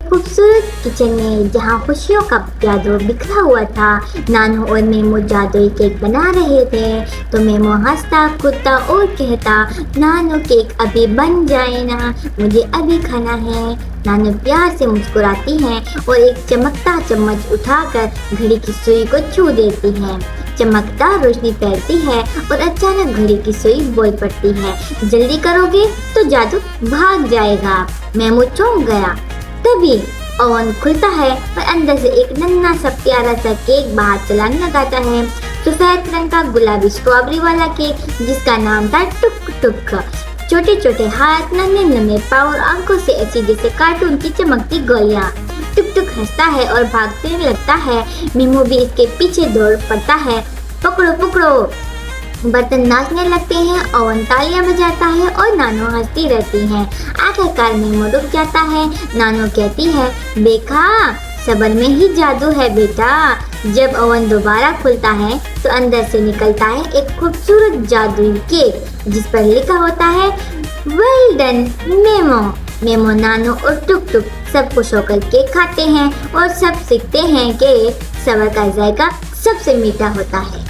खूबसूरत किचन में जहाँ खुशियों का जादू बिखरा हुआ था। नानू और मेमो जादुई केक बना रहे थे तो मेमो हंसता कूदता और कहता, नानू केक अभी बन जाए ना, मुझे अभी खाना है। नानू प्यार से मुस्कुराती हैं और एक चमकता चम्मच उठाकर घड़ी की सुई को छू देती है। चमकदार रोशनी फैलती है और अचानक घड़ी की सुई बोल पड़ती है, जल्दी करोगे तो जादू भाग जाएगा। मेमो चौंक गया। तभी ओवन खुलता है और अंदर से एक नन्हा सा प्यारा सा केक बाहर चलाने लगाता है। सफेद रंग का गुलाबी स्ट्रॉबेरी वाला केक जिसका नाम था टुक टुक। छोटे छोटे हाथ, नन्हे नन्हे पाँव और आंखों से ऐसी जैसे कार्टून की चमकती गोलियां। टुक टुक हंसता है और भागने लगता है। मीमू भी इसके पीछे दौड़ पड़ता है। पकड़ो पकड़ो। बर्तन नाचने लगते हैं, ओवन तालियां बजाता है और नानू हंसती रहती है। आखिरकार मीमू रुक जाता है। नानू कहती है, देखा, सब्र में ही जादू है बेटा। जब ओवन दोबारा खुलता है तो अंदर से निकलता है एक खूबसूरत जादुई केक जिस पर लिखा होता है, वेल डन मेमो। मेमो, नानू और टुक टुक सब खुश होकर केक खाते हैं और सब सीखते हैं कि सब्र का जायका सबसे मीठा होता है।